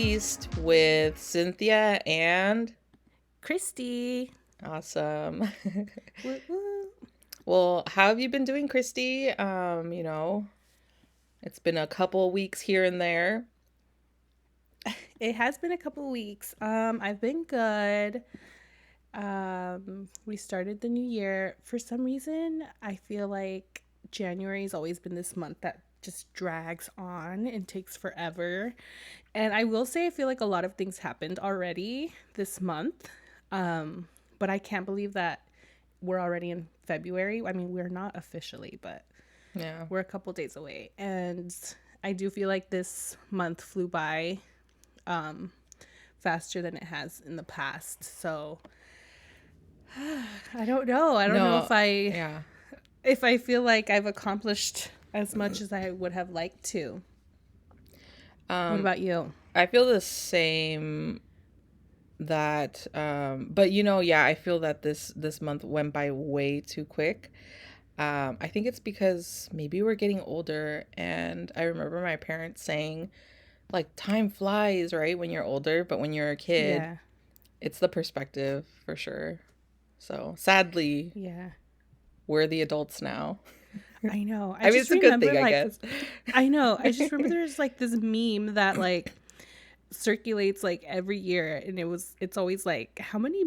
Released with Cynthia and Christy. awesome. Woo woo. Well, how have you been doing, Christy? It's been a couple weeks here and there. It has been a couple weeks. I've been good. We started the new year. For some reason, I feel like January's always been this month that just drags on and takes forever. And I will say I feel like a lot of things happened already this month. But I can't believe that we're already in February. I mean, we're not officially, but Yeah. we're a couple days away. And I do feel like this month flew by faster than it has in the past. So I don't know. I don't know No, yeah. if I feel like I've accomplished as much as I would have liked to. What about you? I feel the same that but yeah, I feel that this month went by way too quick. I think it's because maybe we're getting older, and I remember my parents saying like time flies, right, when you're older, but when you're a kid, Yeah. it's the perspective for sure. So sadly, Yeah. we're the adults now. I know. I mean, it's a good thing, I guess. I know. I just remember there's like this meme that like circulates like every year, and it's always like how many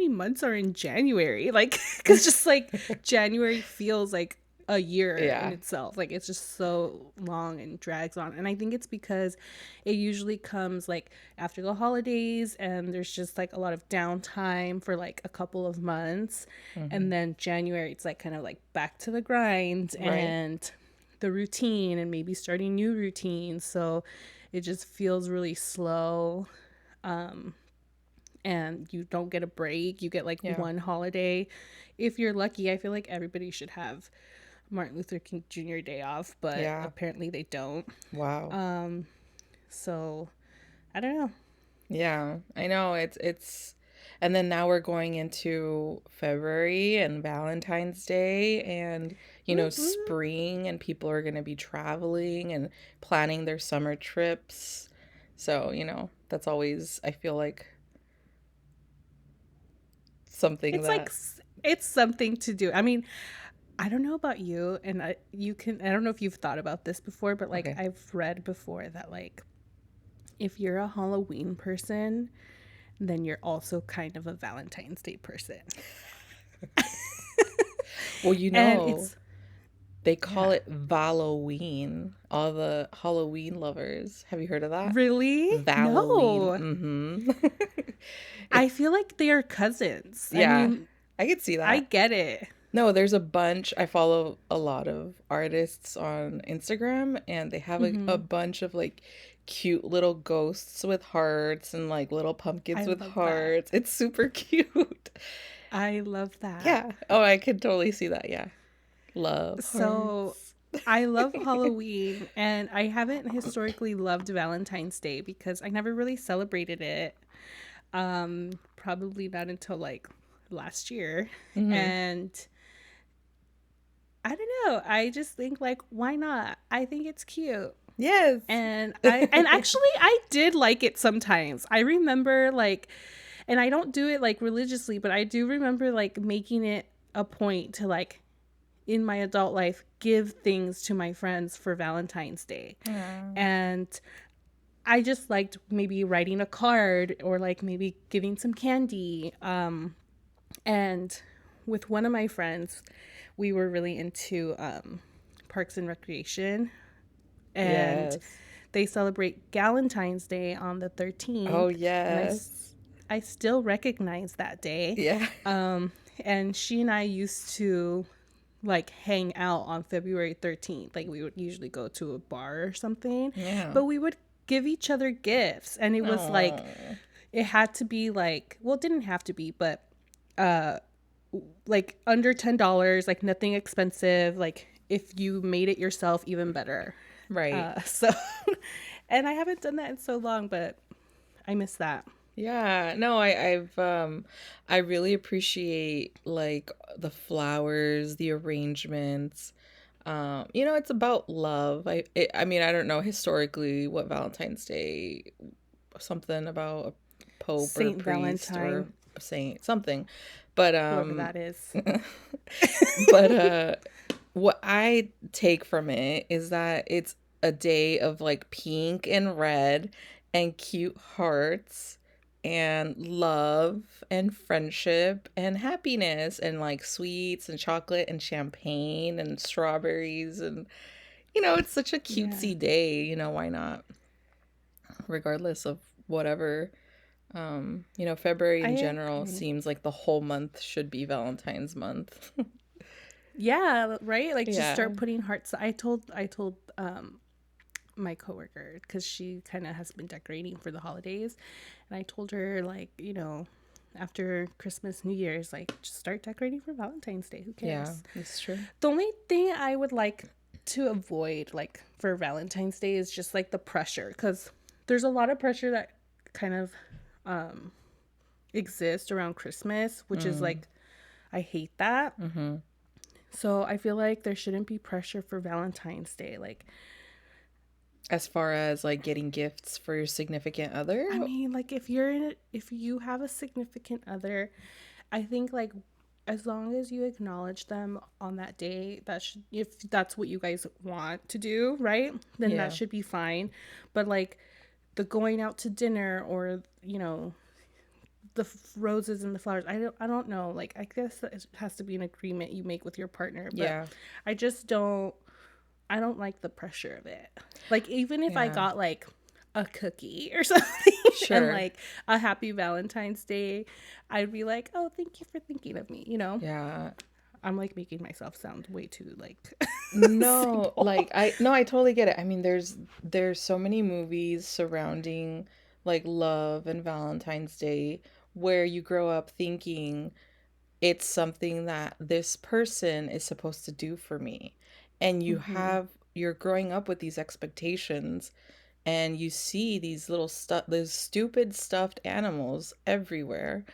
months are in January, like because just like January feels like a year in Yeah. itself, like it's just so long and drags on. And I think it's because it usually comes like after the holidays, and there's just like a lot of downtime for like a couple of months, and then January it's like kind of like back to the grind Right. and the routine, and maybe starting new routines. So it just feels really slow, and you don't get a break. You get like Yeah. one holiday if you're lucky. I feel like everybody should have Martin Luther King Jr. Day off, but Yeah. apparently they don't. Wow. So I don't know. Yeah, I know it's and then now we're going into February and Valentine's Day, and Woo woo. spring, and people are going to be traveling and planning their summer trips. So, that's always, I feel like, something It's like that it's something to do. I mean, I don't know about you, and I don't know if you've thought about this before, but like okay. I've read before that like if you're a Halloween person, then you're also kind of a Valentine's Day person. Well, And it's they call yeah. it Valoween. All the Halloween lovers. Have you heard of that? Really? Valoween. No. Mm-hmm. I It's feel like they are cousins. I yeah, mean, I could see I that. get it. No, there's a bunch. I follow a lot of artists on Instagram, and they have a Hmm. bunch of like cute little ghosts with hearts and like little I pumpkins with love that. hearts. It's super cute. I love that. Yeah. Oh, I could totally see that. Yeah. Love So hearts. I love Halloween, and I haven't historically loved Valentine's Day because I never really celebrated it. Probably not until like last year. Hmm. And I don't know. I just think like, why not? I think it's cute. Yes. And actually I did like it sometimes. I remember like, and I don't do it like religiously, but I do remember like making it a point to like in my adult life give things to my friends for Valentine's Day. Aw. And I just liked maybe writing a card or like maybe giving some candy. And with one of my friends, we were really into Parks and Recreation, and Yes. they celebrate Galentine's Day on the Oh, 13th, and yes. I still recognize that day. Yeah. And she and I used to like hang out on February 13th. Like we would usually go to a bar or something, Yeah. but we would give each other gifts, and it was like Oh. it had to be like, well, it didn't have to be, but uh like under $10, like nothing expensive. Like if you made it yourself, even better. Right. So and I haven't done that in so long, but I miss that. Yeah, no, I really appreciate like the flowers, the arrangements. It's about love. I mean, I don't know historically what Valentine's Day, something about a pope or Saint priest or Valentine, a saint, something. But whoever that is. but what I take from it is that it's a day of like pink and red and cute hearts and love and friendship and happiness and like sweets and chocolate and champagne and strawberries and it's such a Yeah. cutesy day, why not? Regardless of whatever. February I in general agree. seems like the whole month should be Valentine's month. Yeah, right? Like just Yeah. start putting hearts. I told my coworker cuz she kind of has been decorating for the holidays, and I told her like, after Christmas, New Year's, like just start decorating for Valentine's Day. Who Yeah, cares? that's true. The only thing I would like to avoid like for Valentine's Day is just like the pressure, cuz there's a lot of pressure that kind of um exist around Christmas, which is Mm. like I hate that. Mm-hmm. So I feel like there shouldn't be pressure for Valentine's Day. Like, As far as like getting gifts for your significant I other? mean, like if you have a significant other, I think like as long as you acknowledge them on that day, that should, if that's what you guys want to do, right? Then that Yeah. should be fine. But like the going out to dinner, or the roses and the flowers, I don't know. Like I guess that it has to be an agreement you make with your partner, but Yeah. I just don't I don't like the pressure of it. Like even if I Yeah. got like a cookie or something and Sure. like a happy Valentine's Day, I'd be like, "Oh, thank you for thinking of me," you know? Yeah. I'm like making myself sound way too like No, simple. I totally get it. I mean, there's so many movies surrounding like love and Valentine's Day where you grow up thinking it's something that this person is supposed to do for me. And Mhm. you're growing up with these expectations and you see these stupid stuffed animals everywhere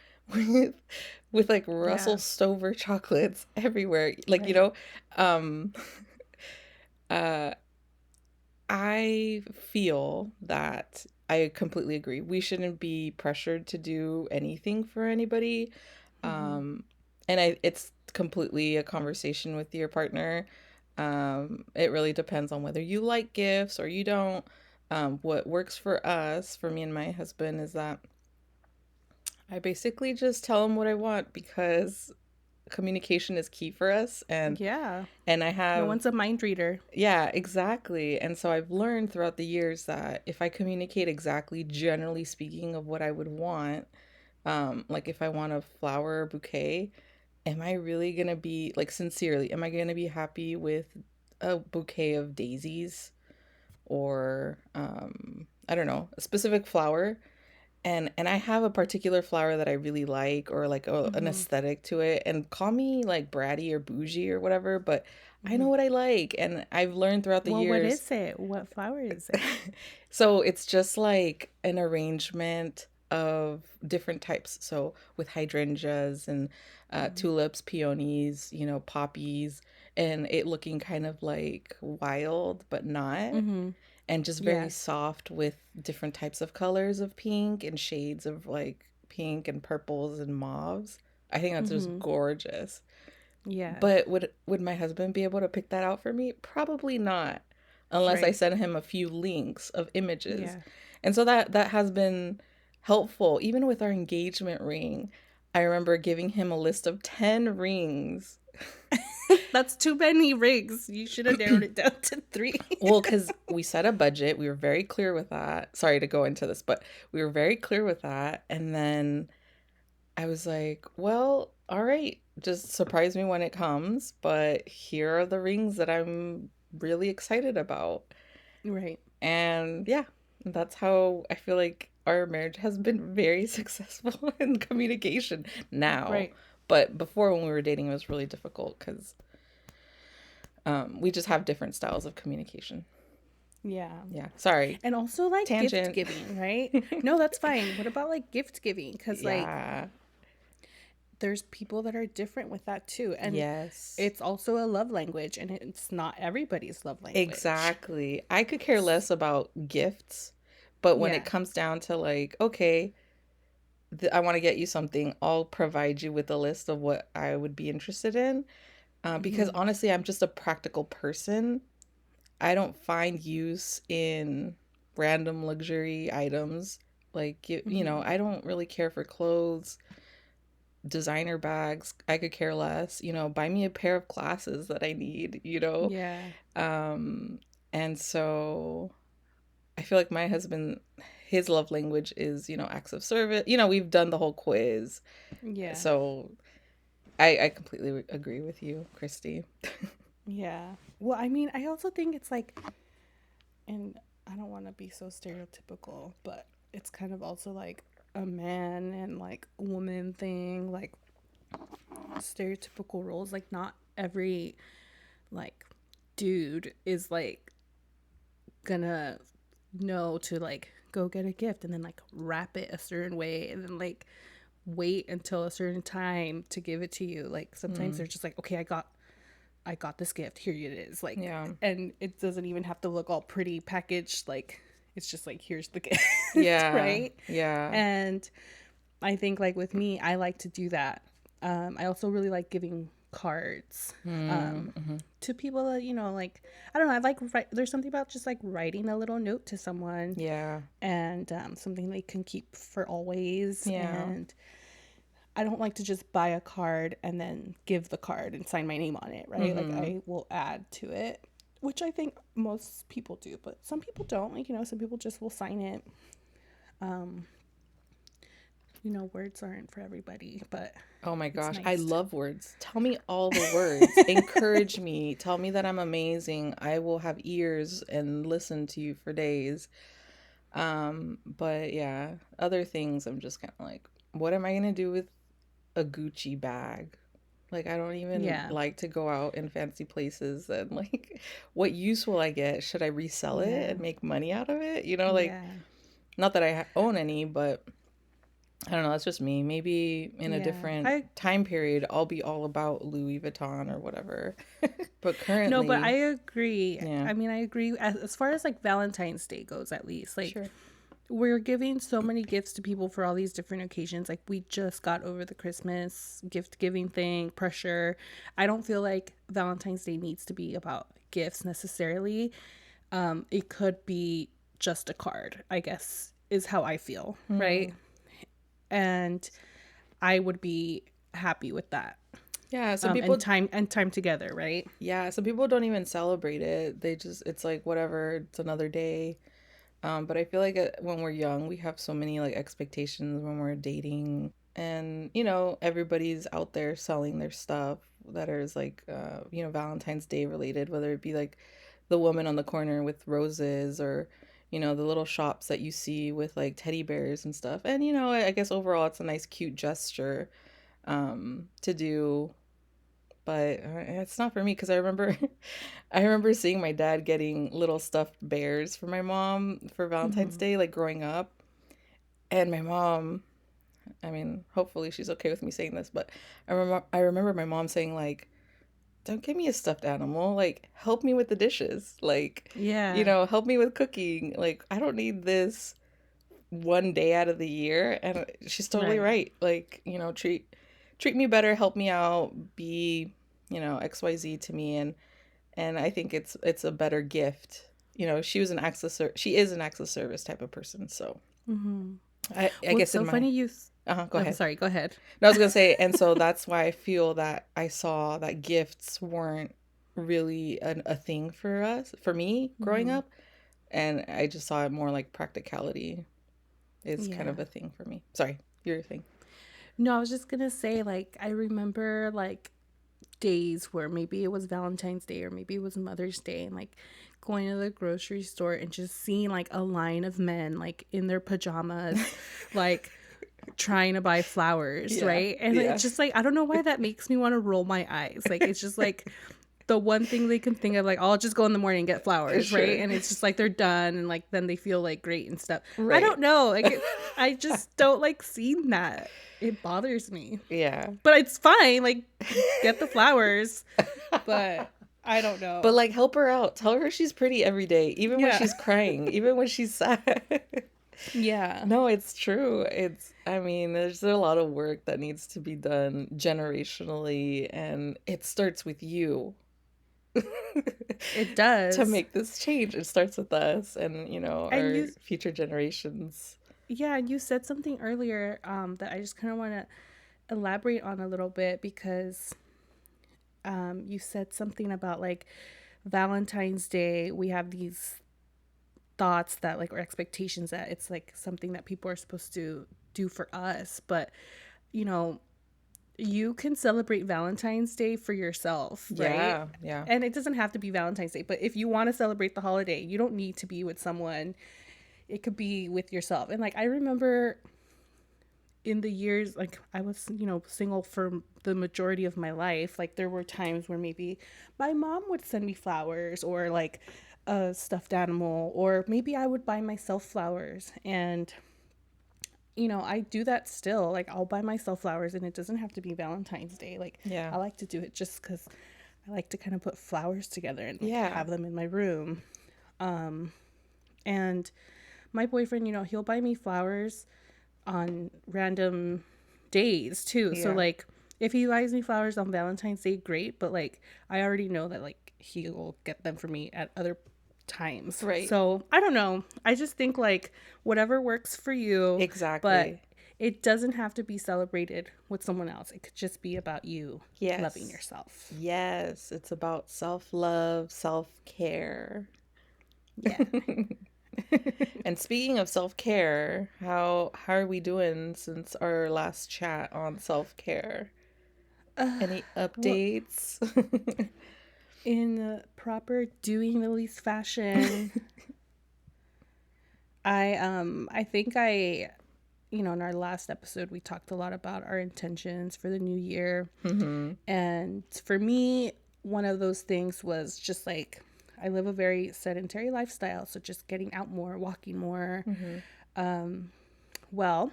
with like Russell Yeah, Stover chocolates everywhere. Like, right. um uh I feel that I completely agree. We shouldn't be pressured to do anything for anybody. Mhm. Um, it's completely a conversation with your partner. It really depends on whether you like gifts or you don't. What works for us, for me and my husband, is that I basically just tell him what I want because communication is key for us, Yeah. and I No have one's a mind reader. yeah, exactly. And so I've learned throughout the years that if I communicate exactly, generally speaking, of what I would want, like if I want a flower bouquet, am I really gonna be like sincerely, am I gonna be happy with a bouquet of daisies or I don't know, a specific flower? And I have a particular flower that I really like or like an Mhm. aesthetic to it and call me like bratty or bougie or whatever, but I know Mhm. what I like and I've learned throughout the Well, what years. is it? What flower is it? So it's just like an arrangement of different types. So with hydrangeas and Mhm. tulips, peonies, poppies, and it looking kind of like wild, but not. Mhm. And just very Yes. soft with different types of colors of pink and shades of like pink and purples and mauves. I think that's just Mhm. gorgeous. Yeah. But would my husband be able to pick that out for me? Probably not, unless I Right. send him a few links of images. Yeah. And so that has been helpful. Even with our engagement ring, I remember giving him a list of 10 rings. That's too many rings. You should have narrowed it down to three. Well, because we set a budget, we were very clear with that. Sorry to go into this, but we were very clear with that. And then I was like, well, all right, just surprise me when it comes, but here are the rings that I'm really excited about. Right. And yeah, that's how I feel like our marriage has been very successful in communication now. Right. But before, when we were dating, it was really difficult because we just have different styles of communication. Yeah. Yeah, sorry, And also like gift tangent. giving, right? No, that's fine. What about like gift giving? Because like Yeah. there's people that are different with that too. And Yes. it's also a love language, and it's not everybody's love language. Exactly. I could care less about gifts, but when it Yeah. comes down to like, okay, I want to get you something, I'll provide you with a list of what I would be interested in. Because Hmm. honestly, I'm just a practical person. I don't find use in random luxury items. Like, Hmm. I don't really care for clothes, designer bags. I could care less. Buy me a pair of glasses that I need. Yeah. Um, and so I feel like my husband, his love language is, acts of service. We've done the whole quiz. Yeah. So I completely agree with you, Christy. Yeah. Well, I mean, I also think it's like, and I don't want to be so stereotypical, but it's kind of also like a man and like woman thing, like stereotypical roles. Like, not every like dude is like gonna know to like go get a gift and then like wrap it a certain way and then like wait until a certain time to give it to you. Like sometimes Hmm. they're just like, okay, I got this gift. Here it is. Like, Yeah. and it doesn't even have to look all pretty packaged. Like, it's just like, here's the gift, Yeah. right? Yeah. And I think like with me, I like to do that. I also really like giving cards Mm-hmm. to people that, like, I don't know. I like there's something about just like writing a little note to someone, Yeah. and something they can keep for always. Yeah. And I don't like to just buy a card and then give the card and sign my name on it, right? Like Mm-hmm. I will add to it, which I think most people do, but some people don't. Like, some people just will sign it. Um, words aren't for everybody, but Oh my it's gosh, I nice to. love words. Tell me all the words. Encourage me. Tell me that I'm amazing. I will have ears and listen to you for days. But yeah, other things I'm just kind of like, what am I gonna do with a Gucci bag? Like, I don't even Yeah. like to go out in fancy places and like, what use will I get? Should I resell it Yeah. and make money out of it? Like, Yeah. not that I own any, but I don't know. That's just me. Maybe in a Yeah. different I time period, I'll be all about Louis Vuitton or whatever. But No, but I currently, agree. yeah, I mean, I agree as far as like Valentine's Day goes, at least. Like, sure. we're giving so many gifts to people for all these different occasions. Like, we just got over the Christmas gift giving thing, pressure. I don't feel like Valentine's Day needs to be about gifts necessarily. It could be just a card, I guess, is how I feel, right? Hmm. And I would be happy with that. Yeah, And time together, right? some people don't even celebrate it. It's like whatever. It's another day. But I feel like when we're young, we have so many like expectations when we're dating, and everybody's out there selling their stuff that is like Valentine's Day related, whether it be like the woman on the corner with roses or the little shops that you see with like teddy bears and stuff. And I guess overall it's a nice cute gesture to do, but it's not for me because I remember I remember seeing my dad getting little stuffed bears for my mom for Valentine's Mm-hmm. Day, like growing up. And my mom, I mean, hopefully she's okay with me saying this, but I remember my mom saying like, "Don't give me a stuffed animal. Like, help me with the dishes. Like, Yeah. help me with cooking. Like, I don't need this one day out of the year." And she's totally Right. right. Like, treat me better, help me out, be, XYZ to me, and I think it's a better gift. She is an acts of service type of person, so Mm-hmm. I Well, it's guess in so my funny you. go I'm ahead. sorry. Go ahead. No, I was gonna say, and so that's why I feel that I saw that gifts weren't really a thing for me growing Mm-hmm. up, and I just saw it more like practicality is kind of Yeah. a thing for me. Sorry, your thing. No, I was just gonna say, like, I remember like days where maybe it was Valentine's Day or maybe it was Mother's Day, and like going to the grocery store and just seeing like a line of men like in their pajamas, like trying to buy flowers, Yeah, right? And yeah. it's just like, I don't know why that makes me want to roll my eyes. Like, it's just like the one thing they can think of, like, oh, I'll just go in the morning and get flowers, right? Sure. And it's just like they're done, and like then they feel like great and stuff. I Right. don't know, like I just don't like seeing that. It bothers me, Yeah. but it's fine. Like, get the flowers, but I don't But know. like help her out. Tell her she's pretty every day, even when Yeah, she's crying, even when she's sad. yeah, No, it's true. I mean, there's a lot of work that needs to be done generationally, and it starts with you. it To does. make this change. It starts with us and, And our future generations. yeah, and you said something earlier that I just kind of want to elaborate on a little bit because you said something about like Valentine's Day. We have these thoughts that like or expectations that it's like something that people are supposed to do for us, but you know, you can celebrate Valentine's Day for yourself, right? Yeah, yeah. And it doesn't have to be Valentine's Day, but if you want to celebrate the holiday, you don't need to be with someone. It could be with yourself. And like I remember in the years like I was, single for the majority of my life, like there were times where maybe my mom would send me flowers or like a stuffed animal, or maybe I would buy myself flowers. And I do that still. Like I'll buy myself flowers and it doesn't have to be Valentine's Day. Like Yeah. I like to do it just cuz I like to kind of put flowers together and like Yeah. have them in my room. And my boyfriend, he'll buy me flowers on random days too. So Yeah. like if he buys me flowers on Valentine's Day, great, but like I already know that like he will get them for me at other times. Right. So I don't know. I just think like whatever works for you, but Exactly. it doesn't have to be celebrated with someone else. It could just be about you loving Yes. yourself. Yes. It's about self-love, self-care. Yeah. And speaking of self-care, how are we doing since our last chat on self-care? Any Well, updates? in the proper doing the least fashion, I think in our last episode we talked a lot about our intentions for the new year. Mm-hmm. And for me, one of those things was just like I live a very sedentary lifestyle, so just getting out more, walking more. Mm-hmm. Well,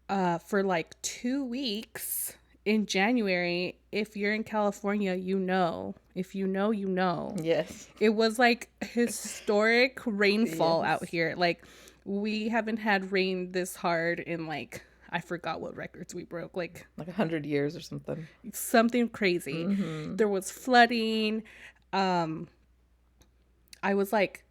for like 2 weeks in January, if you're in California, if you know, you know. Yes. It was like historic rainfall out Yes. here. Like we haven't had rain this hard in like I forgot what records we broke. Like Like 100 years or something. something crazy. Mm-hmm. There was flooding. I was like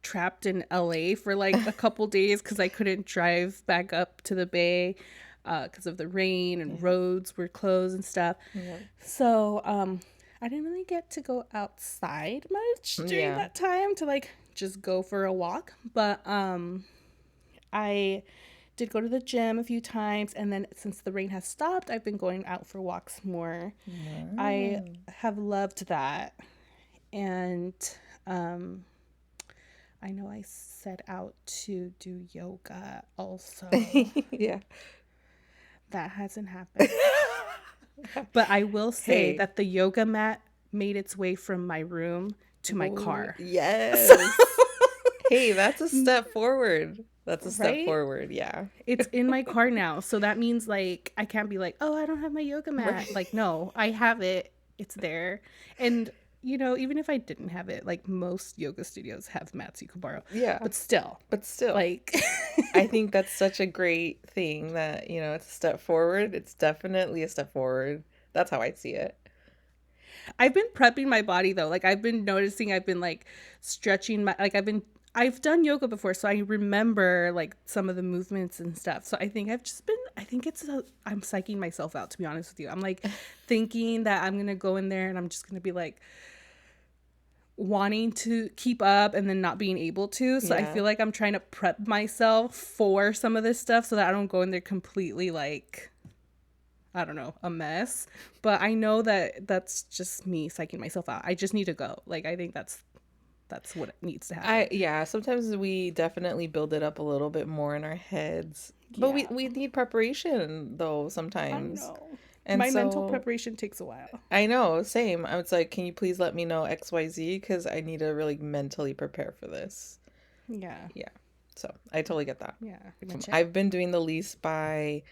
trapped in LA for like a couple days because I couldn't drive back up to the bay because of the rain and Yeah. roads were closed and stuff. Yeah. So I didn't really get to go outside much during Yeah. that time to like just go for a walk. But I did go to the gym a few times, and then since the rain has stopped, I've been going out for walks more. I Wow. have loved that. And I know I set out to do yoga also. Yeah. That hasn't happened. But I will say Hey. that the yoga mat made its way from my room to my Ooh, car. yes. Hey, that's a step forward. That's a step Right? forward. Yeah. It's in my car now. So that means like I can't be like, oh, I don't have my yoga mat. Right. Like, no, I have it. It's there. And even if I didn't have it, like most yoga studios have mats you can borrow. Yeah. But still, But still, like I think that's such a great thing that, it's a step forward. It's definitely a step forward. That's how I see it. I've been prepping my body though. Like I've been noticing I've been like stretching my like I've done yoga before, so I remember like some of the movements and stuff. So I think I'm psyching myself out, to be honest with you. I'm like thinking that I'm going to go in there and I'm just going to be like wanting to keep up and then not being able to. So I Yeah. feel like I'm trying to prep myself for some of this stuff so that I don't go in there completely like I don't know, a mess. But I know that that's just me psyching myself out. I just need to go. Like I think that's what needs to happen. Yeah, sometimes we definitely build it up a little bit more in our heads. But we Yeah. we need preparation though I sometimes. know. And My mental so preparation takes a while. I know, same. I was like, can you please let me know XYZ? Because I need to really mentally prepare for this. Yeah. Yeah. So I totally get that. Yeah. Pretty much it. I've been doing the least by,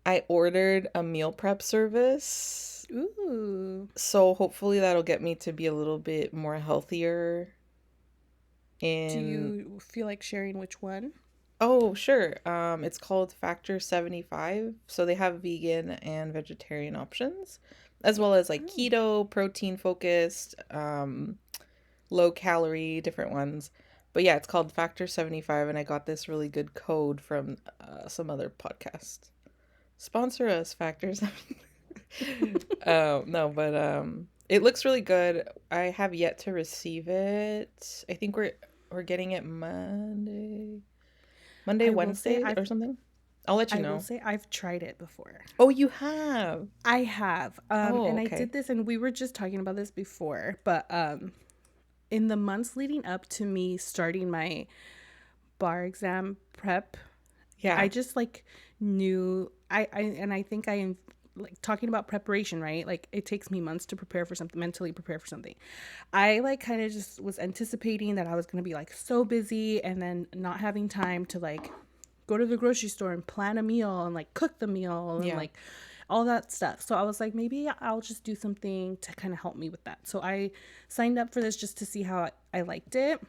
I ordered a meal prep service. Ooh. So hopefully that'll get me to be a little bit more healthier Do in, you feel like sharing which one? oh, sure. It's called Factor 75. So they have vegan and vegetarian options, as well as like Oh. keto, protein focused, low calorie, different ones. But yeah, it's called Factor 75, and I got this really good code from some other podcast. Sponsor us, Factor 75. No, but it looks really good. I have yet to receive it. I think we're getting it Monday, I will say Wednesday, I've or something. I'll let you I will know. say I've tried it before. Oh, you have. I have. Oh, And I okay. did this, and we were just talking about this before, but in the months leading up to me starting my bar exam prep, I Yeah. just like knew I think I am like talking about preparation, right? Like it takes me months to prepare for something, mentally prepare for something. I like kind of just was anticipating that I was going to be like so busy and then not having time to like go to the grocery store and plan a meal and like cook the meal and Yeah. like all that stuff. So I was like, maybe I'll just do something to kind of help me with that. So I signed up for this just to see how I liked it.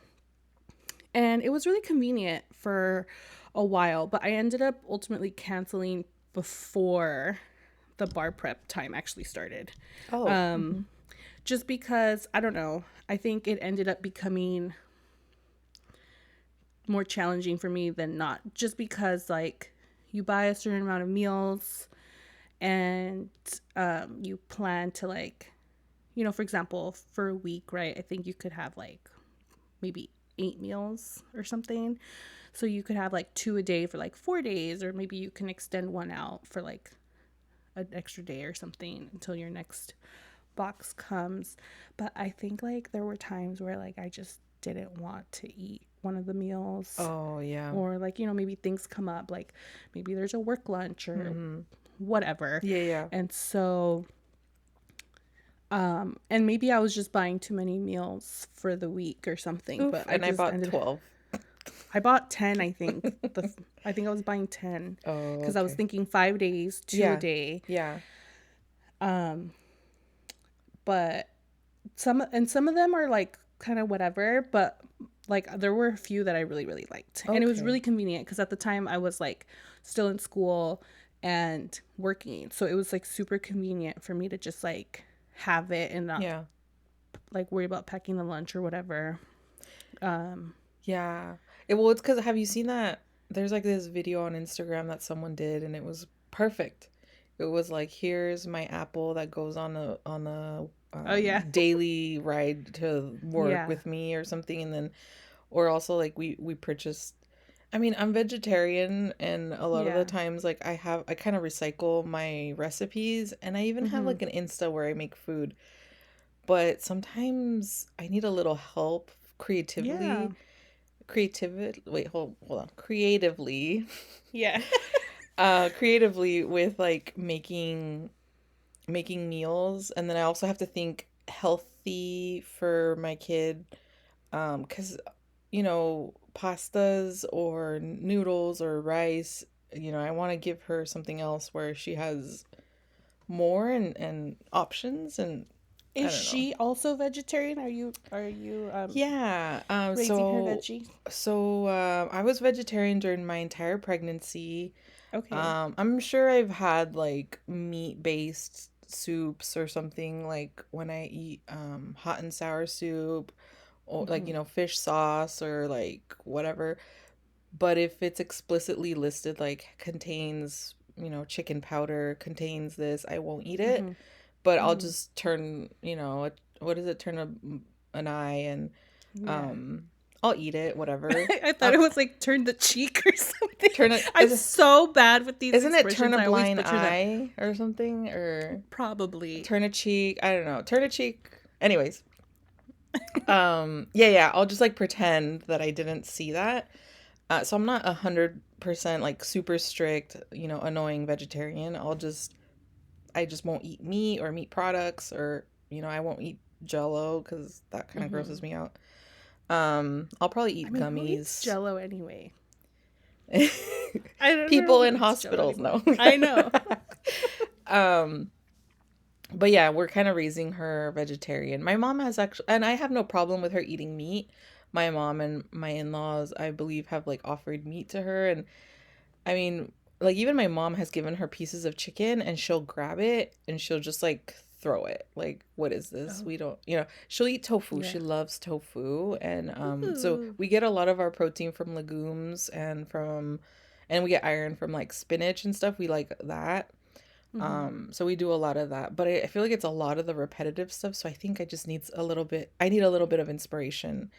And it was really convenient for a while, but I ended up ultimately canceling before the bar prep time actually started. Oh. Hmm. Just because, I don't know, I think it ended up becoming more challenging for me than not. Just because, like, you buy a certain amount of meals and you plan to, like, for example, for a week, right? I think you could have, like, maybe 8 meals or something. So you could have like 2 a day for like 4 days, or maybe you can extend one out for like an extra day or something until your next box comes. But I think like there were times where like I just didn't want to eat one of the meals, Oh, yeah. or like, maybe things come up, like maybe there's a work lunch or Hmm. whatever. Yeah, yeah. And so and maybe I was just buying too many meals for the week or something, Oof. but I And I just bought ended 12. I bought 10, I think. I think I was buying 10 Oh, because I was okay. thinking 5 days, 2 a Yeah. day. Yeah. Um, but some of them are like kind of whatever, but like there were a few that I really really liked. And it was Okay. really convenient because at the time I was like still in school and working. So it was like super convenient for me to just like have it and not Yeah. like worry about packing the lunch or whatever. Um, Yeah. Well, it's because have you seen that? There's like this video on Instagram that someone did, and it was perfect. It was like, here's my apple that goes on a oh yeah. daily ride to work Yeah. with me or something, and then or also like we purchased. I mean, I'm vegetarian, and a lot of the Yeah. times like I kind of recycle my recipes, and I even have Mhm. like an Insta where I make food, but sometimes I need a little help Yeah. creativity wait hold on creatively Yeah. creatively with like making meals, and then I also have to think healthy for my kid, because pastas or noodles or rice, I want to give her something else where she has more and options, and I Is don't know. she also vegetarian? Are you Yeah. raising her veggie? I was vegetarian during my entire pregnancy. Okay. I'm sure I've had like meat-based soups or something, like when I eat hot and sour soup, or like, Mhm. fish sauce or like whatever. But if it's explicitly listed like contains, chicken powder, contains this, I won't eat it. Mhm. But I'll Mhm. just turn, what is it? Turn an eye, and Yeah. um I'll eat it, whatever. I thought it was like turn the cheek or something. Turn it I'm so bad with these isn't it turn expressions. a I always blind butcher them. eye or something, or Probably. turn a cheek? I don't know. Turn a cheek. Anyways, yeah, yeah. I'll just like pretend that I didn't see that. So I'm not 100% like super strict, annoying vegetarian. I'll just I just won't eat meat or meat products, or I won't eat Jello because that kind of grosses Mm-hmm. me out. I'll probably I eat mean, who eats gummies. Jello anyway? I don't know People who in eats Jello hospitals anymore. know. I know. um, but yeah, we're kind of raising her vegetarian. My mom has actually, and I have no problem with her eating meat. My mom and my in-laws, I believe, have like offered meat to her, and I mean, like even my mom has given her pieces of chicken and she'll grab it and she'll just like throw it. Like, what is this? Oh, We don't, she'll eat tofu. yeah. She loves tofu. And so Ooh. we get a lot of our protein from legumes and we get iron from like spinach and stuff. We like that. Mm-hmm. So we do a lot of that. But I feel like it's a lot of the repetitive stuff. So I think I just needs a little bit, I need a little bit of inspiration.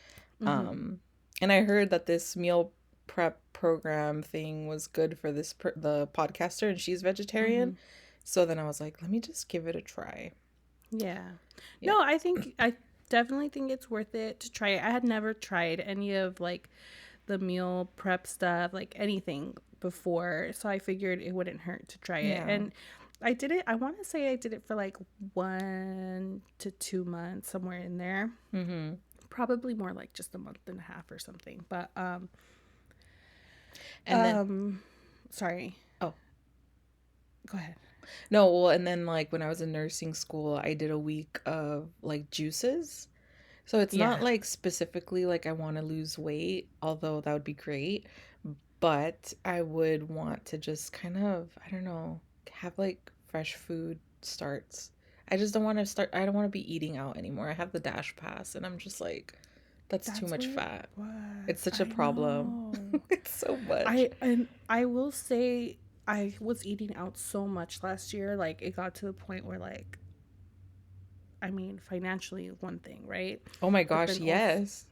Mm-hmm. um, and I heard that this meal prep program thing was good for the podcaster, and she's Mm-hmm. vegetarian. So then I was like, let me just give it a try. Yeah. Yeah. No, I definitely think it's worth it to try it. I had never tried any of like the meal prep stuff, like anything before, so I figured it wouldn't hurt to try it. Yeah. And I did it. I want to say I did it for like 1 to 2 months, somewhere in there. Mm-hmm. Probably more like just a month and a half or something. But And then, um, sorry. oh, Go ahead. no, well, and then like when I was in nursing school, I did a week of like juices. So it's not Yeah, like specifically like I want to lose weight, although that would be great. But I would want to just kind of, I don't know, have like fresh food starts. I just don't want to start, I don't want to be eating out anymore. I have the Dash Pass and I'm just like, that's too that's much what it fat. was. It's such a I problem. know. It's so much. I will say I was eating out so much last year. Like it got to the point where like I mean financially one thing, right? Oh my But gosh, then also yes.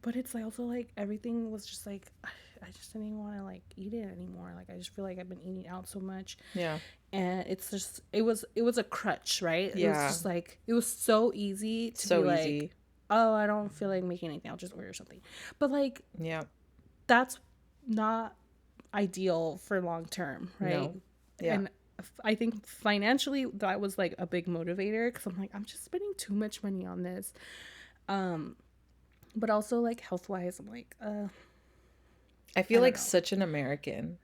but it's like also like everything was just like I just didn't even want to like eat it anymore. Like I just feel like I've been eating out so much Yeah. and it's just it was a crutch, right? It was Yeah. just like it was so easy to be So like, easy. "Oh, I don't feel like making anything. I'll just order something." But like Yeah. that's not ideal for long term, right? No. Yeah. And I think financially that was like a big motivator because I'm like I'm just spending too much money on this. Um, but also like health wise, I'm like I I feel don't like know. such an American.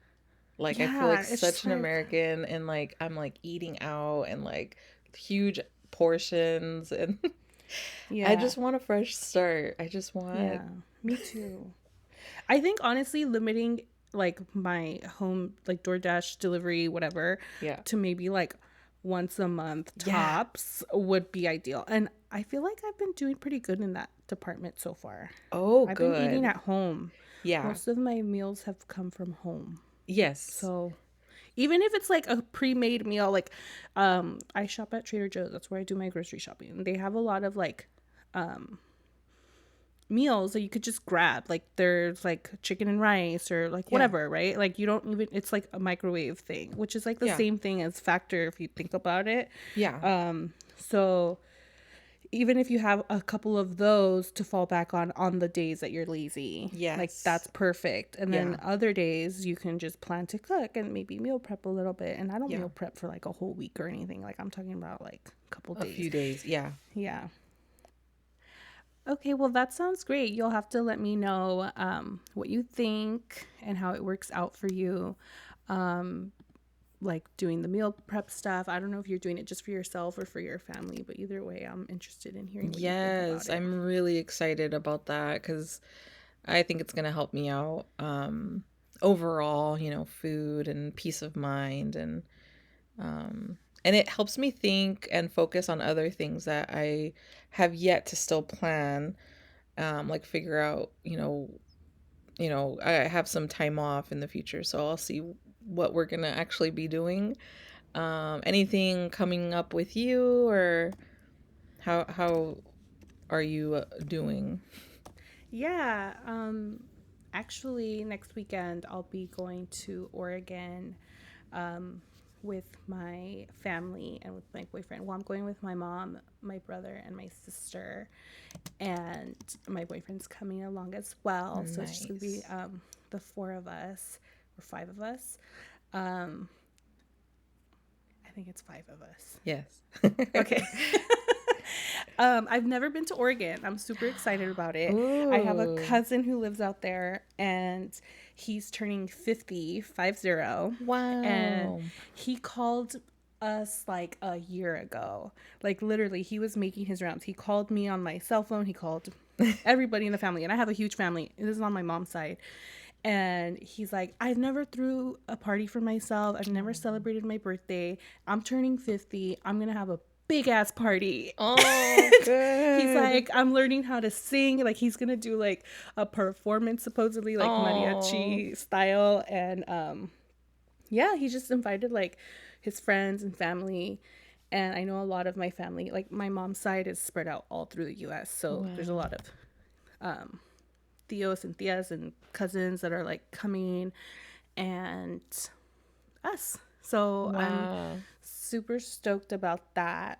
Like I feel like Yeah, it's such just an like American, and like I'm like eating out and like huge portions, and I yeah, just want a fresh start. I just want. yeah, me too. I think honestly limiting like my home like DoorDash delivery whatever Yeah. to maybe like once a month Yeah. tops would be ideal. And I feel like I've been doing pretty good in that department so far. Oh, I've been eating good. at home. Yeah. Most of my meals have come from home. Yes. So even if it's like a pre-made meal, like I shop at Trader Joe's. That's where I do my grocery shopping. They have a lot of like meals that you could just grab. Like there's like chicken and rice or like Yeah. whatever, right? Like you don't even it's like a microwave thing, which is like the Yeah. same thing as Factor if you think about it. Yeah. So even if you have a couple of those to fall back on the days that you're lazy, like Yes. that's perfect. And then Yeah. other days you can just plan to cook and maybe meal prep a little bit. And I don't Yeah. meal prep for like a whole week or anything. Like I'm talking about like a couple A days. few days. Yeah. Yeah. Okay, well, that sounds great. You'll have to let me know what you think and how it works out for you. Um, like doing the meal prep stuff. I don't know if you're doing it just for yourself or for your family, but either way, I'm interested in hearing what you think about Yes. it. I'm really excited about that because I think it's gonna help me out. Overall, food and peace of mind, and it helps me think and focus on other things that I have yet to still plan. Like figure out, I have some time off in the future, so I'll see what we're gonna actually be doing. Anything coming up with you, or how are you doing? Yeah, actually, next weekend I'll be going to Oregon um, with my family and with my boyfriend. Well, I'm going with my mom, my brother, and my sister, and my boyfriend's coming along as well. So it's just gonna be Nice. the four of us or five of us. Um, think it's 5 of us. Yes. Okay. I've never been to Oregon. I'm super excited about it. I have a Ooh. cousin who lives out there, and he's turning 50, 50, and Wow. he called us like a year ago. Like literally, he was making his rounds. He called me on my cell phone. He called everybody in the family, and I have a huge family. This is on my mom's side. And he's like, I've never threw a party for myself. I've never celebrated my birthday. I'm turning 50. I'm going to have a big ass party. Oh, He's good. like, I'm learning how to sing. Like, he's going to do like a performance, supposedly, like Oh, mariachi style. And yeah, he just invited like his friends and family. And I know a lot of my family, like my mom's side is spread out all through the US. So there's a wow. lot of Theos and Theas and cousins that are like coming, and us. So I'm Wow. super stoked about that.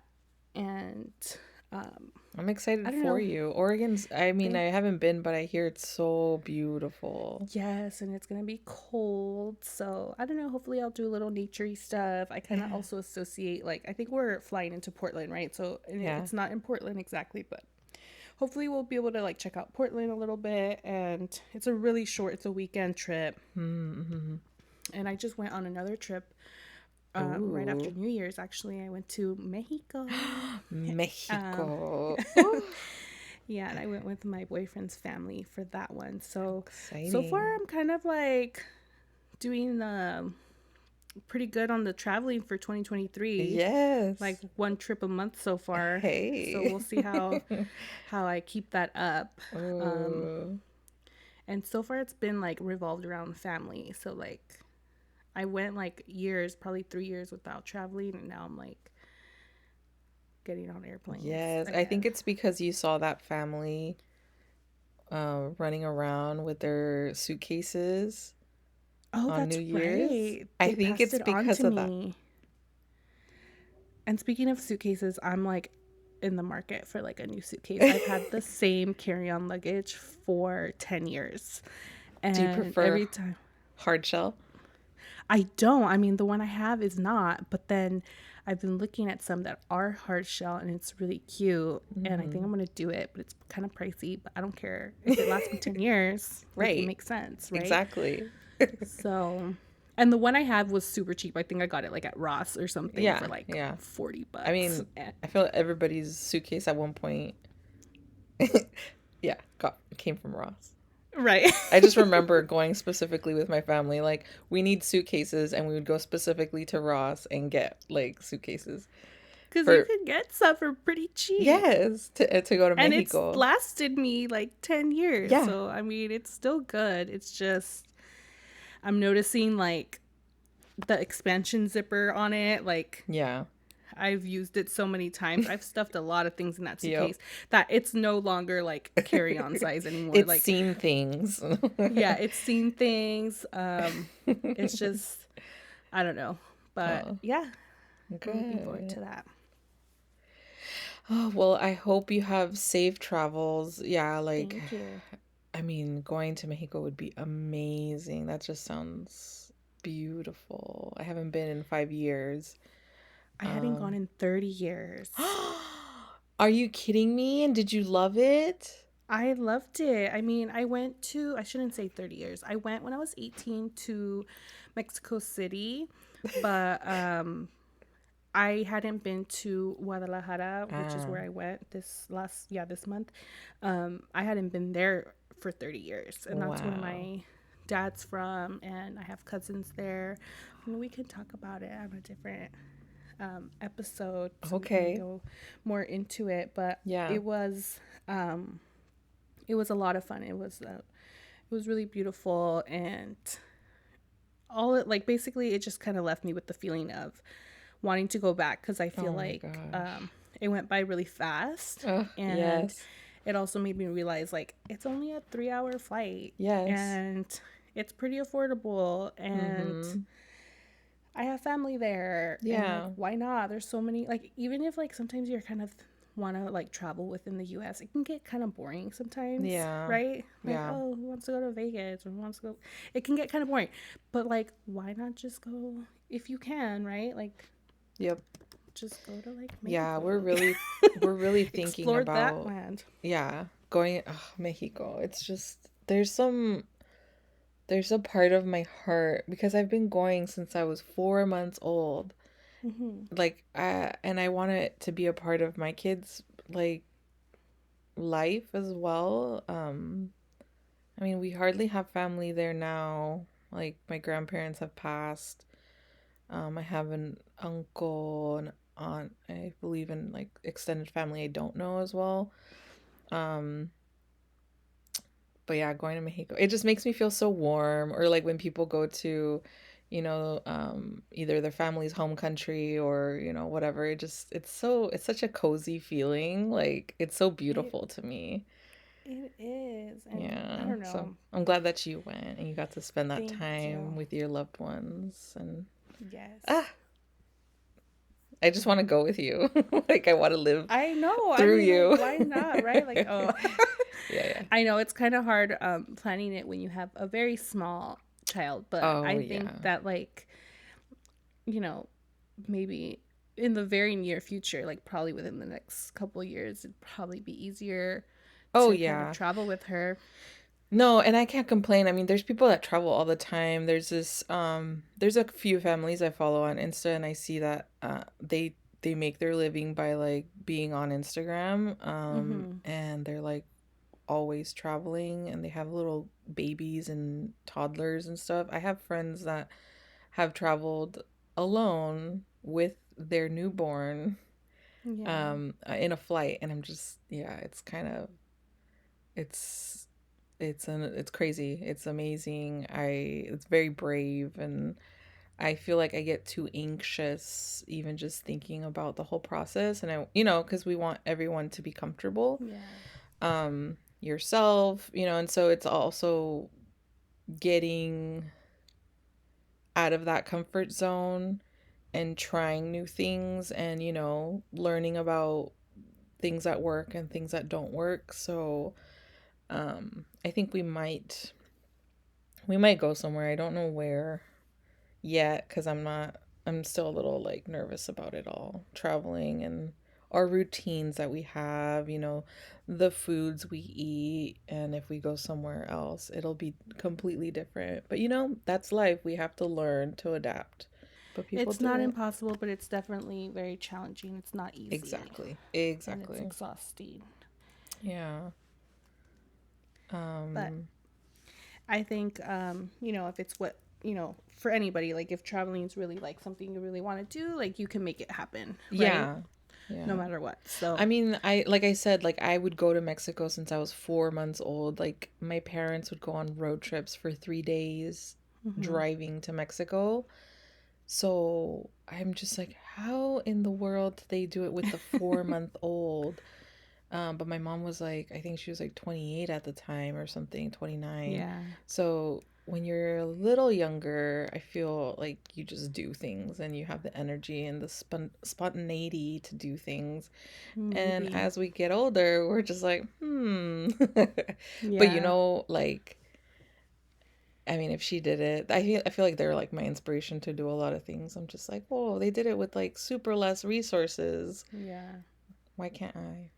And um, I'm I excited don't for know. you. Oregon's, I mean, Thank I haven't been, but I hear it's so beautiful. Yes, and it's gonna be cold. So I don't know. Hopefully, I'll do a little naturey stuff. I kind of Yeah. also associate like I think we're flying into Portland, right? So and Yeah. it's not in Portland exactly, but hopefully we'll be able to like check out Portland a little bit. And it's a really short. It's a weekend trip. Mm-hmm. And I just went on another trip right after Ooh. New Year's. Actually, I went to Mexico. Um, Mexico. Ooh. yeah, and I went with my boyfriend's family for that one. So far, Exciting. I'm kind of like doing pretty good on the traveling for 2023. Like Yes. one trip a month so far. So Hey. we'll see how I keep that up. Um, Ooh. and so far, it's been like revolved around family. So like I went like years, probably 3 years without traveling, and now I'm like getting on airplanes Yes. I think again. it's because you saw that family running around with their suitcases Oh, on New that's Year's. right. I They think passed it's it on because to of that. me. And speaking of suitcases, I'm like in the market for like a new suitcase. I've had the same carry-on luggage for 10 years. Do you And prefer every time hard shell? I don't. I mean, the one I have is not, but then I've been looking at some that are hard shell and it's really cute. And I think Hmm. I'm going to do it, but it's kind of pricey, but I don't care. If it lasts me 10 years, like it Right. makes sense, right? Exactly. So, and the one I have was super cheap. I think I got it like at Ross or something for Yeah. like Yeah. I $40. mean, I feel like everybody's suitcase at one point, yeah, came from Ross. Right. I just remember going specifically with my family, like we need suitcases, and we would go specifically to Ross and get like suitcases Because you for can get some for pretty cheap. yes to go to And it's Mexico. lasted me like 10 years. Yeah, So, I mean, it's still good. It's just, I'm noticing like the expansion zipper on it. Like, yeah, I've used it so many times. I've stuffed a lot of things in that yep. suitcase that it's no longer like carry on size anymore. It's Like, seen things. yeah, it's seen things. It's just, I don't know. But Oh, yeah, I'm looking forward good. to that. Oh, well, I hope you have safe travels. Yeah, like, Thank you. I mean, going to Mexico would be amazing. That just sounds beautiful. I haven't been in 5 years. I hadn't gone Um, in 30 years. are you kidding me? And did you love it? I loved it. I mean, I shouldn't say 30 years. I went when I was 18 to Mexico City, but I hadn't been to Guadalajara, which is Ah, where I went this month. I hadn't been there for 30 years, and that's where wow. my dad's from, and I have cousins there. And we can talk about it on a different episode, so we can Okay. go more into it. But Yeah. it was a lot of fun. It was really beautiful, and all it like basically it just kind of left me with the feeling of wanting to go back because I feel Oh my like gosh. it went by really fast, Oh, and yes. it also made me realize like it's only a 3 hour flight Yes. and it's pretty affordable, and Mm-hmm. I have family there, and like Yeah. why not? There's so many, like even if like sometimes you're kind of want to like travel within the US, it can get kind of boring sometimes, Yeah. right? Like, Yeah. oh, who wants to go to Vegas or who wants to go, it can get kind of boring. But like why not just go if you can, right? Like Yep. Just go to like Yeah, Mexico. we're really thinking Explore that about, land. yeah, going Mexico. It's just there's a part of my heart because I've been going since I was 4 months old. Hmm. Like, and I want it to be a part of my kids' like life as well. I mean, we hardly have family there now. Like, my grandparents have passed. I have an uncle and aunt, I believe, in like extended family I don't know as well. Um, but yeah, going to Mexico, it just makes me feel so warm. Or like when people go to, either their family's home country or, whatever. It's such a cozy feeling. Like, it's so It beautiful to me. it is, and I Yeah. don't So know. I'm glad that you went and you got to spend that Thank time you. with your loved ones. And Yes. ah, I just want to go with you. Like, I want to live I know. I through mean, like, you. why not, right? Like, oh, Yeah, yeah. I know it's kind of hard planning it when you have a very small child, but Oh, I think yeah. that, like, you know, maybe in the very near future, like probably within the next couple of years, it'd probably be easier Oh, to kind of yeah. travel with her. No, and I can't complain. I mean, there's people that travel all the time. There's a few families I follow on Insta and I see that they make their living by like being on Instagram. Mm-hmm. And they're like always traveling and they have little babies and toddlers and stuff. I have friends that have traveled alone with their newborn Yeah. in a flight, and I'm just, yeah, it's it's crazy. It's amazing. It's very brave, and I feel like I get too anxious even just thinking about the whole process. And because we want everyone to be comfortable, Yeah. yourself, and so it's also getting out of that comfort zone and trying new things and learning about things that work and things that don't work. So I think we might go somewhere. I don't know where yet because I'm still a little like nervous about it all, traveling and our routines that we have, the foods we eat, and if we go somewhere else it'll be completely different. But that's life. We have to learn to adapt, but people It's do not it. impossible, but it's definitely very challenging. It's not easy Exactly, and it's exactly. exhausting. Yeah. But um I think, if it's what, for anybody, like if traveling is really like something you really want to do, like you can make it happen, right? yeah, No yeah. matter what. So, I mean, like I said, like I would go to Mexico since I was 4 months old. Like my parents would go on road trips for 3 days hmm, driving to Mexico. So I'm just like, how in the world did they do it with the 4 month old? But my mom was like, I think she was like 28 at the time or something, 29. yeah, So when you're a little younger, I feel like you just do things and you have the energy and the spontaneity to do things. And maybe. as we get older, we're just like, hmm. But Yeah. like, I mean, if she did it, I feel like they're like my inspiration to do a lot of things. I'm just like, whoa, they did it with like super less resources. Yeah. Why can't I?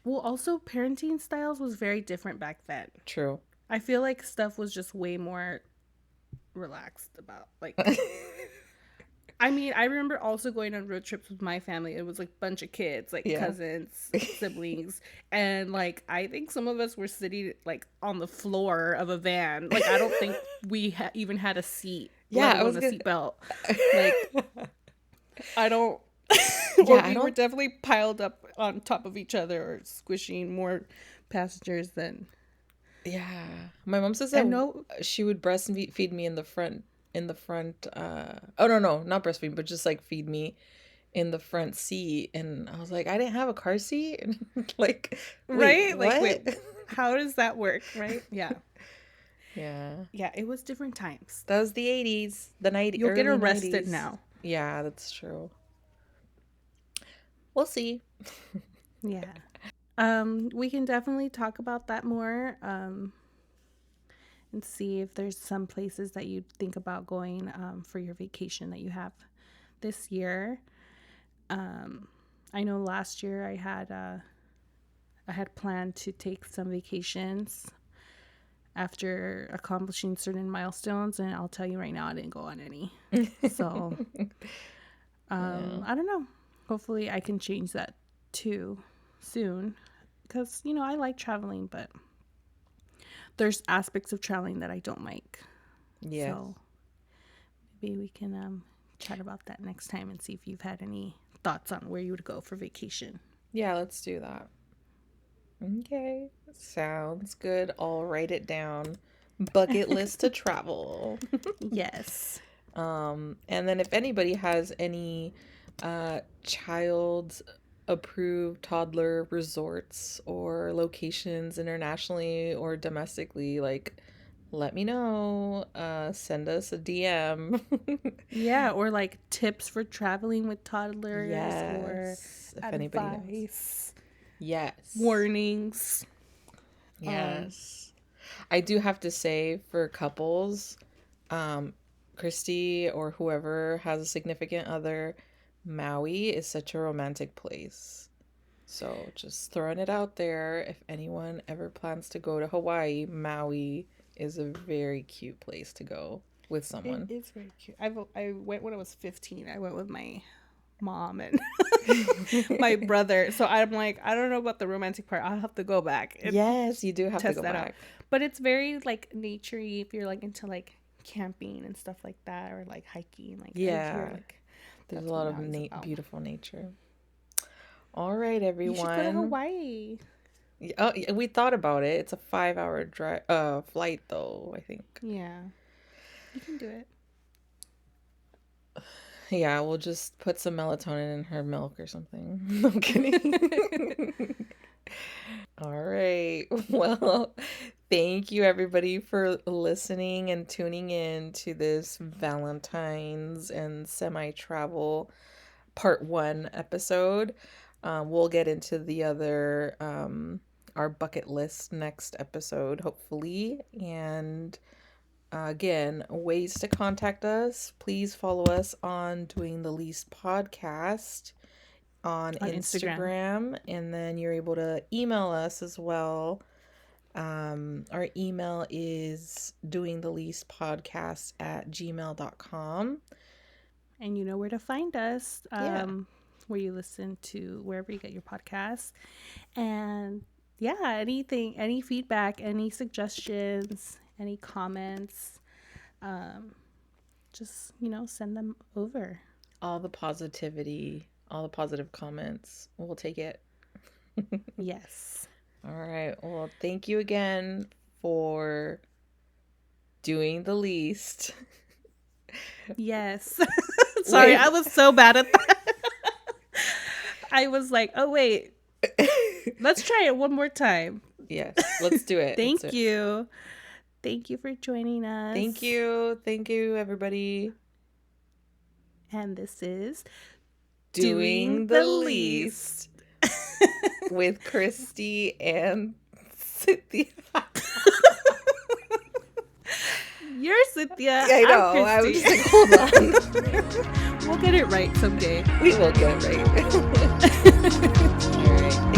Well, also, parenting styles was very different back then. True. I feel like stuff was just way more relaxed about, like, I mean, I remember also going on road trips with my family. It was like a bunch of kids, like Yeah. cousins, siblings, and like I think some of us were sitting like on the floor of a van. Like I don't think we even had a seat, let Yeah, I alone was a gonna. seatbelt. Like I don't, or Yeah, I we were don't. definitely piled up on top of each other or squishing more passengers than. Yeah, my mom says that And no, she would breastfeed me in the front. Oh, no, no, not breastfeed, but just like feed me in the front seat. And I was like, I didn't have a car seat. And like, wait, right? Like wait, what? how does that work? Right? Yeah, Yeah, yeah. It was different times. that was the 80s, the You'll get early arrested 90s. now. Yeah, that's true. We'll see. Yeah. We can definitely talk about that more, and see if there's some places that you think about going, for your vacation that you have this year. I know last year I had planned to take some vacations after accomplishing certain milestones, and I'll tell you right now, I didn't go on any. So, Yeah. I don't know. Hopefully, I can change that too soon, because I like traveling, but there's aspects of traveling that I don't like. Yes. So maybe we can chat about that next time and see if you've had any thoughts on where you would go for vacation. Yeah, let's do that. Okay. Sounds good. I'll write it down. Bucket list to travel. Yes. And then if anybody has any child approved toddler resorts or locations internationally or domestically, like, let me know. Send us a DM. Yeah, or like tips for traveling with toddlers, or Yes, if anybody knows. advice, Yes. warnings. Yes. I do have to say, for couples, Christy or whoever has a significant other, Maui is such a romantic place. So just throwing it out there. If anyone ever plans to go to Hawaii, Maui is a very cute place to go with someone. It is very cute. I went when I was 15. I went with my mom and my brother. So I'm like, I don't know about the romantic part. I'll have to go back and Yes, you do have to test go that back. out. But it's very like naturey if you're like into like camping and stuff like that, or like hiking. Like I Yeah. hear, like, There's that's a lot what of Maui's about. beautiful nature. All right, You should go to everyone. Hawaii. Oh, yeah, we thought about it. It's a 5-hour flight though, I think. Yeah, you can do it. Yeah, we'll just put some melatonin in her milk or something. I'm kidding. All right. Well, thank you everybody for listening and tuning in to this Valentine's and semi-travel part 1 episode. We'll get into the other our bucket list next episode, hopefully. And again, ways to contact us. Please follow us on Doing the Least Podcast on Instagram. And then you're able to email us as well. Our email is doingtheleastpodcast@gmail.com. And you know where to find us. Yeah. Where you listen to wherever you get your podcasts. And yeah, anything, any feedback, any suggestions, any comments, just send them over. All the positivity, all the positive comments, we'll take it. Yes. All right. Well, thank you again for doing the least. Yes. Sorry, Wait. I was so bad at that. I was like, oh wait, let's try it one more time. Yes, let's do it. Thank you for joining us. Thank you everybody. And this is Doing the Least with Christy and Cynthia. You're Cynthia. I know. I was just like, hold on. We'll get it right someday. We will get it right. All right.